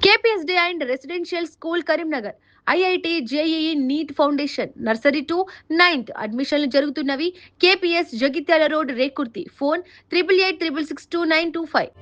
KPSD and Residential School Karimnagar, IIT JEE NEET Foundation, Nursery to 9th అడ్మిషన్లు జరుగుతున్నవి. KPS Jagtial road Rekurthi. Phone 8886629225.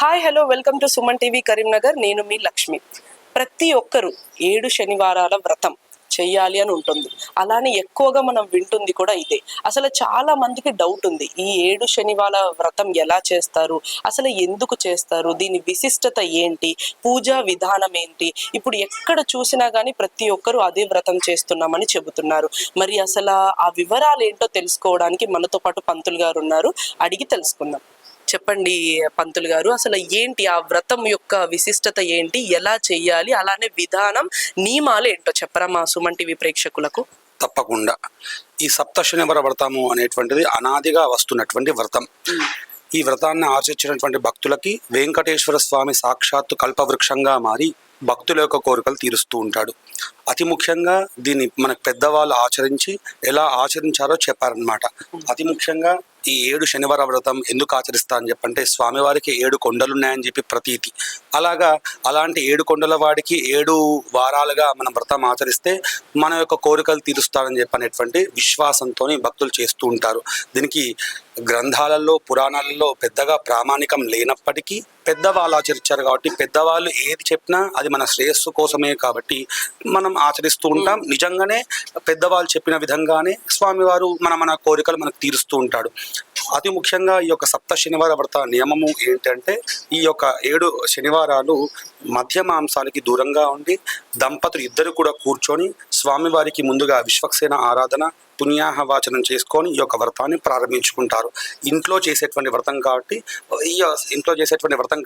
Hi hello welcome to Suman TV Karimnagar. నేను మీ లక్ష్మి. ప్రతి ఒక్కరు 7 శనివారాల వ్రతం చెయ్యాలి అని ఉంటుంది. అలానే ఎక్కువగా మనం వింటుంది కూడా ఇదే. అసలు చాలా మందికి డౌట్ ఉంది, ఈ 7 శనివారాల వ్రతం ఎలా చేస్తారు, అసలు ఎందుకు చేస్తారు, దీని విశిష్టత ఏంటి, పూజా విధానం ఏంటి. ఇప్పుడు ఎక్కడ చూసినా కానీ ప్రతి ఒక్కరు అదే వ్రతం చేస్తున్నామని చెబుతున్నారు. మరి అసలు ఆ వివరాలు ఏంటో తెలుసుకోవడానికి మనతో పాటు పంతులు గారు ఉన్నారు. అడిగి తెలుసుకుందాం. చెప్పండి పంతులు గారు, అసలు ఏంటి ఆ వ్రతం యొక్క విశిష్టత ఏంటి, ఎలా చెయ్యాలి, అలానే విధానం, నియమాలు ఏంటో చెప్పరా మా సుమన్ టీవీ ప్రేక్షకులకు. తప్పకుండా. ఈ సప్త శనివార వ్రతము అనేటువంటిది అనాదిగా వస్తున్నటువంటి వ్రతం. ఈ వ్రతాన్ని ఆచరించినటువంటి భక్తులకి వెంకటేశ్వర స్వామి సాక్షాత్తు కల్పవృక్షంగా మారి భక్తుల యొక్క కోరికలు తీరుస్తూ ఉంటాడు. అతి ముఖ్యంగా దీన్ని మన పెద్దవాళ్ళు ఆచరించి ఎలా ఆచరించారో చెప్పారనమాట. అతి ముఖ్యంగా ఈ 7 శనివార వ్రతం ఎందుకు ఆచరిస్తా అని చెప్పంటే, స్వామివారికి 7 కొండలు ఉన్నాయని చెప్పి ప్రతీతి. అలాంటి 7 కొండల వాడికి 7 వారాలుగా మనం వ్రతం ఆచరిస్తే మన యొక్క కోరికలు తీరుస్తారని చెప్పనేటువంటి విశ్వాసంతో భక్తులు చేస్తూ ఉంటారు. దీనికి గ్రంథాలలో పురాణాలలో పెద్దగా ప్రామాణికం లేనప్పటికీ పెద్దవాళ్ళు ఆచరించారు కాబట్టి, పెద్దవాళ్ళు ఏది చెప్పినా అది మన శ్రేయస్సు కోసమే కాబట్టి మనం ఆచరిస్తూ ఉంటాం. నిజంగానే పెద్దవాళ్ళు చెప్పిన విధంగానే స్వామివారు మన కోరికలు మనకు తీరుస్తూ ఉంటాడు. అతి ముఖ్యంగా ఈ యొక్క సప్త శనివార వ్రత నియమము ఏంటంటే, ఈ యొక్క 7 శనివారాలు మధ్య మాంసాలకి దూరంగా ఉండి దంపతులు ఇద్దరు కూడా కూర్చొని స్వామివారికి ముందుగా విశ్వక్సేన ఆరాధన, పుణ్యాహవాచనం చేసుకొని ఈ యొక్క వ్రతాన్ని ప్రారంభించుకుంటారు. ఇంట్లో చేసేటువంటి వ్రతం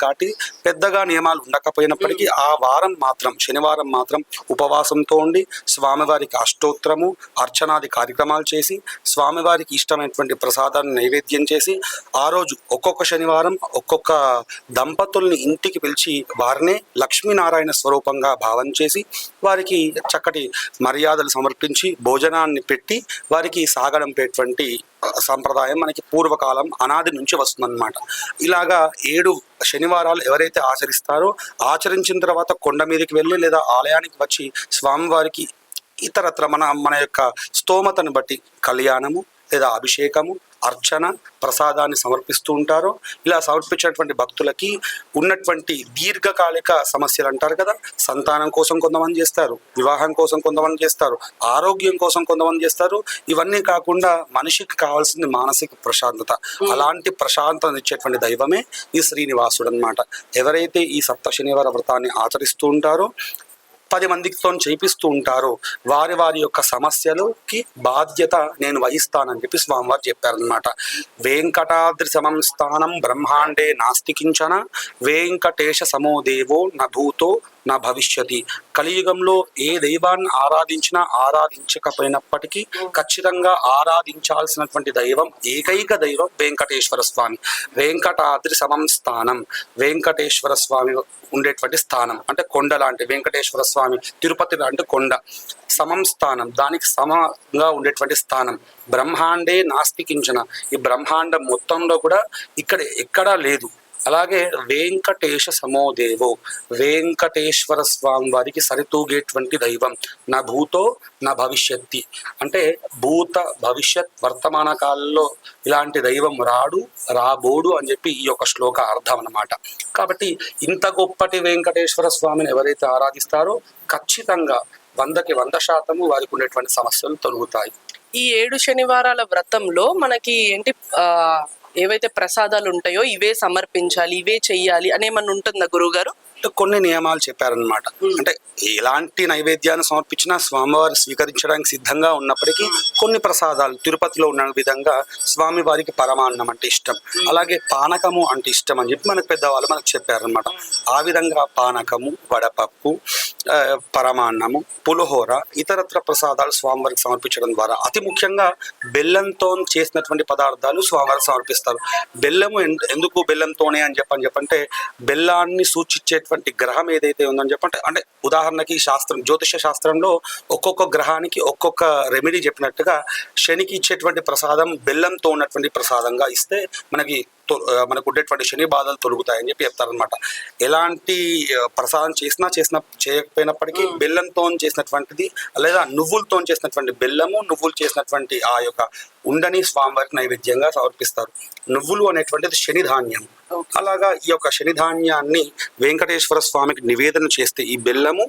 కాబట్టి పెద్దగా నియమాలు ఉండకపోయినప్పటికీ ఆ వారం మాత్రం శనివారం మాత్రం ఉపవాసంతో ఉండి స్వామివారికి అష్టోత్తరము అర్చనాది కార్యక్రమాలు చేసి స్వామివారికి ఇష్టమైనటువంటి ప్రసాదాన్ని నైవేద్యం చేసి ఆ రోజు ఒక్కొక్క శనివారం ఒక్కొక్క దంపతుల్ని ఇంటికి పిలిచి వారినే లక్ష్మీనారాయణ స్వరూపంగా భావం చేసి వారికి చక్కటి మర్యాదలు సమర్పించి భోజనాన్ని పెట్టి వారికి సాగడంపేటువంటి సంప్రదాయం మనకి పూర్వకాలం అనాది నుంచి వస్తుందన్నమాట. ఇలాగా 7 శనివారాలు ఎవరైతే ఆచరిస్తారో ఆచరించిన తర్వాత కొండ మీదకి వెళ్ళి లేదా ఆలయానికి వచ్చి స్వామివారికి ఇతరత్ర మన యొక్క స్తోమతను బట్టి కళ్యాణము లేదా అభిషేకము, అర్చన, ప్రసాదాన్ని సమర్పిస్తూ ఉంటారు. ఇలా సమర్పించినటువంటి భక్తులకి ఉన్నటువంటి దీర్ఘకాలిక సమస్యలు అంటారు కదా, సంతానం కోసం కొంతమంది చేస్తారు, వివాహం కోసం కొంతమంది చేస్తారు, ఆరోగ్యం కోసం కొంతమంది చేస్తారు. ఇవన్నీ కాకుండా మనిషికి కావాల్సింది మానసిక ప్రశాంతత. అలాంటి ప్రశాంతత ఇచ్చేటువంటి దైవమే ఈ శ్రీనివాసుడు అన్నమాట. ఎవరైతే ఈ సప్త శనివార వ్రతాన్ని ఆచరిస్తూ ఉంటారో 10 మందితో చేపిస్తూ ఉంటారో వారి యొక్క సమస్యలకి బాధ్యత నేను వహిస్తానని చెప్పి స్వామివారు చెప్పారనమాట. వెంకటాద్రి సమం స్థానం బ్రహ్మాండే నాస్తి కించన వెంకటేశ సమో దేవో న భూతో నా భవిష్యతి. కలియుగంలో ఏ దైవాన్ని ఆరాధించకపోయినప్పటికీ ఖచ్చితంగా ఆరాధించాల్సినటువంటి దైవం, ఏకైక దైవం వెంకటేశ్వర స్వామి. వెంకటాద్రి సమం స్థానం, వెంకటేశ్వర స్వామి ఉండేటువంటి స్థానం అంటే కొండ లాంటి వెంకటేశ్వర స్వామి, తిరుపతి లాంటి కొండ. సమం స్థానం, దానికి సమంగా ఉండేటువంటి స్థానం. బ్రహ్మాండే నాస్తి కించన, ఈ బ్రహ్మాండం మొత్తంలో కూడా ఎక్కడా లేదు. అలాగే వెంకటేశ సమోదేవో, వెంకటేశ్వర స్వామి వారికి సరితూగేటువంటి దైవం. నా భూతో నా భవిష్యత్తి అంటే భూత భవిష్యత్ వర్తమాన కాలంలో ఇలాంటి దైవం రాబోడు అని చెప్పి ఈ యొక్క శ్లోక అర్థం అన్నమాట. కాబట్టి ఇంత గొప్పటి వెంకటేశ్వర స్వామిని ఎవరైతే ఆరాధిస్తారో ఖచ్చితంగా 100% వారికి ఉండేటువంటి సమస్యలు తొలగుతాయి. ఈ 7 శనివారాల వ్రతంలో మనకి ఏంటి ఏవైతే ప్రసాదాలు ఉంటాయో ఇవే సమర్పించాలి, ఇవే చెయ్యాలి అనేమన్నా ఉంటుందా గురువుగారు? బట్ కొన్ని నియమాలు చెప్పారనమాట. అంటే ఎలాంటి నైవేద్యాన్ని సమర్పించినా స్వామివారు స్వీకరించడానికి సిద్ధంగా ఉన్నప్పటికీ కొన్ని ప్రసాదాలు తిరుపతిలో ఉన్న విధంగా స్వామివారికి పరమాన్నం అంటే ఇష్టం, అలాగే పానకము అంటే ఇష్టం అని చెప్పి మనకు పెద్దవాళ్ళు మనకు చెప్పారనమాట. ఆ విధంగా పానకము, వడపప్పు, పరమాన్నము, పులిహోర, ఇతరత్ర ప్రసాదాలు స్వామివారికి సమర్పించడం ద్వారా అతి ముఖ్యంగా బెల్లంతో చేసినటువంటి పదార్థాలు స్వామివారికి సమర్పిస్తారు. బెల్లము ఎందుకు బెల్లంతోనే అని చెప్పంటే బెల్లాన్ని సూచించేటువంటి గ్రహం ఏదైతే ఉందని చెప్పంటే, అంటే ఉదాహరణకి జ్యోతిష శాస్త్రంలో ఒక్కొక్క గ్రహానికి ఒక్కొక్క రెమెడీ చెప్పినట్టుగా శనికి ఇచ్చేటువంటి ప్రసాదం బెల్లంతో ఉన్నటువంటి ప్రసాదంగా ఇస్తే మనకు ఉండేటువంటి శని బాధలు తొలుగుతాయని చెప్పి చెప్తారనమాట. ఎలాంటి ప్రసాదం చేయకపోయినప్పటికీ బెల్లంతో చేసినటువంటిది లేదా నువ్వులతో చేసినటువంటి బెల్లము, నువ్వులు చేసినటువంటి ఆ యొక్క ఉండని స్వామివారికి నైవేద్యంగా సమర్పిస్తారు. నువ్వులు అనేటువంటిది శని ధాన్యం. అలాగా ఈ యొక్క శని ధాన్యాన్ని వెంకటేశ్వర స్వామికి నివేదన చేస్తే ఈ బెల్లము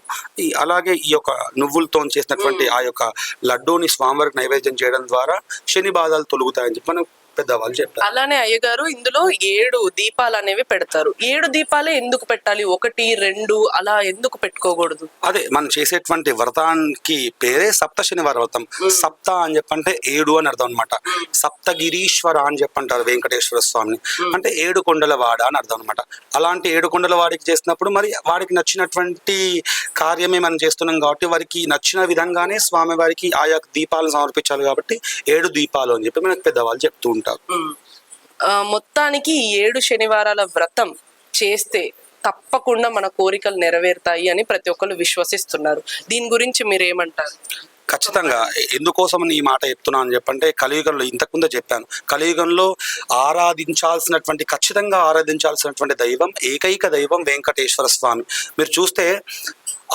అలాగే ఈ యొక్క నువ్వులతో చేసినటువంటి ఆ యొక్క లడ్డూని స్వామివారికి నైవేద్యం చేయడం ద్వారా శని బాధలు తొలుగుతాయని చెప్పి మనం పెద్దవాళ్ళు చెప్పారు. అలానే అయ్యగారు ఇందులో 7 దీపాలు అనేవి పెడతారు. 7 దీపాలే ఎందుకు పెట్టాలి? 1, 2 అలా ఎందుకు పెట్టుకోకూడదు? అదే మనం చేసేటువంటి వ్రతానికి పేరే సప్త శనివార వ్రతం. సప్త అని చెప్పంటే 7 అని అర్థం అనమాట. సప్తగిరీశ్వర అని చెప్పంటారు వెంకటేశ్వర స్వామిని, అంటే 7 కొండల వాడ అని అర్థం అనమాట. అలాంటి 7 కొండల వాడికి చేసినప్పుడు మరి వాడికి నచ్చినటువంటి కార్యమే మనం చేస్తున్నాం కాబట్టి వారికి నచ్చిన విధంగానే స్వామి వారికి ఆయా దీపాలను సమర్పించాలి కాబట్టి 7 దీపాలు అని చెప్పి మనకు పెద్దవాళ్ళు చెప్తూ ఉంటారు. మొత్తానికి 7 శనివారాల వ్రతం చేస్తే తప్పకుండా మన కోరికలు నెరవేరుతాయి అని ప్రతి ఒక్కరు విశ్వసిస్తున్నారు. దీని గురించి మీరు ఏమంటారు? ఖచ్చితంగా. ఎందుకోసం ఈ మాట చెప్తున్నా అని చెప్పంటే, కలియుగంలో ఇంతకుముందే చెప్పాను, కలియుగంలో ఖచ్చితంగా ఆరాధించాల్సినటువంటి దైవం, ఏకైక దైవం వెంకటేశ్వర స్వామి. మీరు చూస్తే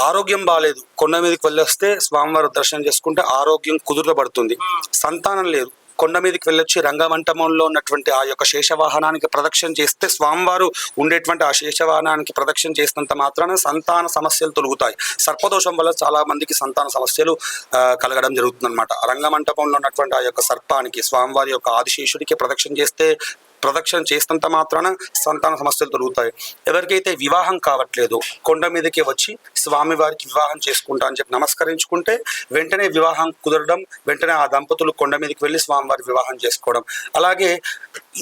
ఆరోగ్యం బాగాలేదు, కొండ మీదకి వెళ్ళొస్తే స్వామివారి దర్శనం చేసుకుంటే ఆరోగ్యం కుదుటపడుతుంది. సంతానం లేదు, కొండ మీదకి వెళ్ళొచ్చి రంగమంటపంలో ఉన్నటువంటి ఆ యొక్క శేషవాహనానికి ప్రదక్షిణ చేస్తే స్వామివారు ఉండేటువంటి ఆ శేషవాహనానికి ప్రదక్షిణ చేసినంత మాత్రాన సంతాన సమస్యలు తొలుగుతాయి. సర్పదోషం వల్ల చాలా మందికి సంతాన సమస్యలు కలగడం జరుగుతుందన్నమాట. రంగమంటపంలో ఉన్నటువంటి ఆ యొక్క సర్పానికి స్వామివారి యొక్క ఆదిశేషుడికి ప్రదక్షిణ చేసినంత మాత్రాన సంతాన సమస్యలు తొలుగుతాయి. ఎవరికైతే వివాహం కావట్లేదు కొండ మీదకి వచ్చి స్వామివారికి వివాహం చేసుకుంటా అని చెప్పి నమస్కరించుకుంటే వెంటనే వివాహం కుదరడం, వెంటనే ఆ దంపతులు కొండ మీదకి వెళ్ళి స్వామివారి వివాహం చేసుకోవడం. అలాగే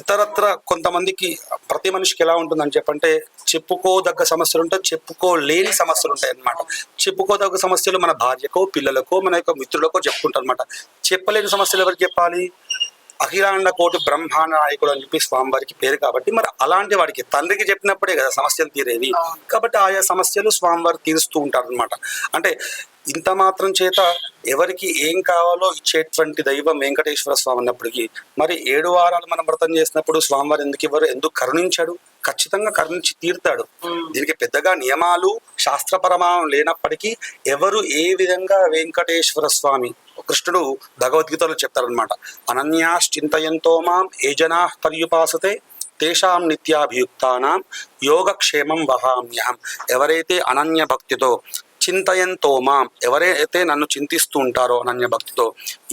ఇతరత్ర కొంతమందికి ప్రతి మనిషికి ఎలా ఉంటుందని చెప్పంటే, చెప్పుకోదగ్గ సమస్యలు ఉంటాయి, చెప్పుకోలేని సమస్యలు ఉంటాయి అన్నమాట. చెప్పుకోదగ్గ సమస్యలు మన భార్యకో, పిల్లలకో, మన యొక్క మిత్రులకో చెప్పుకుంటారు అనమాట. చెప్పలేని సమస్యలు ఎవరికి చెప్పాలి? అఖిలాండ కోటి బ్రహ్మాండ నాయకుడు అని చెప్పి స్వామివారికి పేరు కాబట్టి మరి అలాంటి వాడికి తండ్రికి చెప్పినప్పుడే కదా సమస్యలు తీరేవి. కాబట్టి ఆయా సమస్యలు స్వామివారు తీరుస్తూ ఉంటారు అనమాట. అంటే ఇంత మాత్రం చేత ఎవరికి ఏం కావాలో ఇచ్చేటువంటి దైవం వెంకటేశ్వర స్వామి అన్నప్పటికీ మరి 7 వారాలు మనం వ్రతం చేసినప్పుడు స్వామివారు ఎందుకు కరుణించాడు? ఖచ్చితంగా కరుణించి తీరుతాడు. దీనికి పెద్దగా నియమాలు శాస్త్రపరమానం లేనప్పటికీ ఎవరు ఏ విధంగా వెంకటేశ్వర స్వామి, కృష్ణుడు భగవద్గీతలో చెప్తారనమాట, అనన్యాశ్చింతయంతో మాం ఏ జనా పర్యుపాసతే తేషాం నిత్యాభియుక్తానాం యోగక్షేమం వహామ్యహం. ఎవరైతే అనన్య భక్తితో చింతయంతో మాం, ఎవరైతే నన్ను చింతిస్తూ ఉంటారో అనన్య భక్తితో,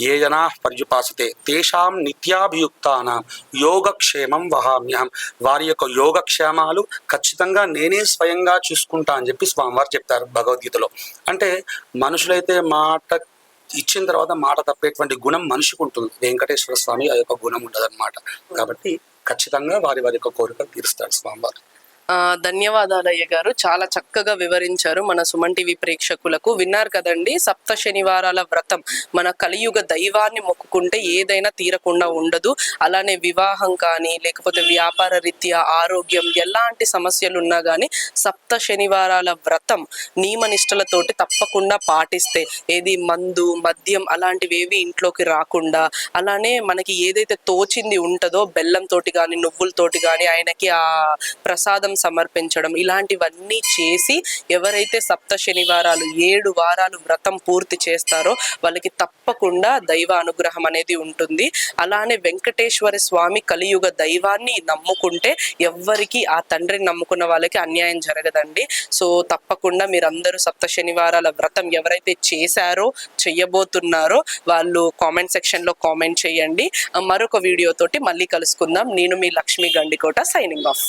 ఏ జనా పర్యుపాసతే తేషాం నిత్యాభియుక్తానాం యోగక్షేమం వహామ్యహం, వారి యొక్క యోగక్షేమాలు ఖచ్చితంగా నేనే స్వయంగా చూసుకుంటా అని చెప్పి స్వామివారు చెప్తారు భగవద్గీతలో. అంటే మనుషులైతే మాట ఇచ్చిన తర్వాత మాట తప్పేటువంటి గుణం మనిషికి ఉంటుంది, వెంకటేశ్వర స్వామి ఆ యొక్క గుణం ఉండదు అనమాట. కాబట్టి ఖచ్చితంగా వారి యొక్క కోరికలు తీరుస్తాడు స్వామివారు. ధన్యవాదాలు అయ్య గారు, చాలా చక్కగా వివరించారు మన సుమన్ టీవీ ప్రేక్షకులకు. విన్నారు కదండి, సప్త శనివారాల వ్రతం మన కలియుగ దైవాన్ని మొక్కుకుంటే ఏదైనా తీరకుండా ఉండదు. అలానే వివాహం కానీ లేకపోతే వ్యాపార రీత్యా, ఆరోగ్యం, ఎలాంటి సమస్యలు ఉన్నా కానీ సప్త శనివారాల వ్రతం నియమనిష్టలతోటి తప్పకుండా పాటిస్తే ఏది మందు, మద్యం అలాంటివి ఏవి ఇంట్లోకి రాకుండా, అలానే మనకి ఏదైతే తోచింది ఉంటుందో బెల్లంతోటి కానీ నువ్వులతోటి కానీ ఆయనకి ఆ ప్రసాదం సమర్పించడం, ఇలాంటివన్నీ చేసి ఎవరైతే సప్త శనివారాలు 7 వారాలు వ్రతం పూర్తి చేస్తారో వాళ్ళకి తప్పకుండా దైవ అనుగ్రహం అనేది ఉంటుంది. అలానే వెంకటేశ్వర స్వామి కలియుగ దైవాన్ని నమ్ముకుంటే ఎవ్వరికి, ఆ తండ్రిని నమ్ముకున్న వాళ్ళకి అన్యాయం జరగదండి. సో తప్పకుండా మీరందరూ సప్త శనివారాల వ్రతం ఎవరైతే చేశారో, చెయ్యబోతున్నారో వాళ్ళు కామెంట్ సెక్షన్ లో కామెంట్ చేయండి. మరొక వీడియోతోటి మళ్ళీ కలుసుకుందాం. నేను మీ లక్ష్మి గండికోట, సైనింగ్ ఆఫ్.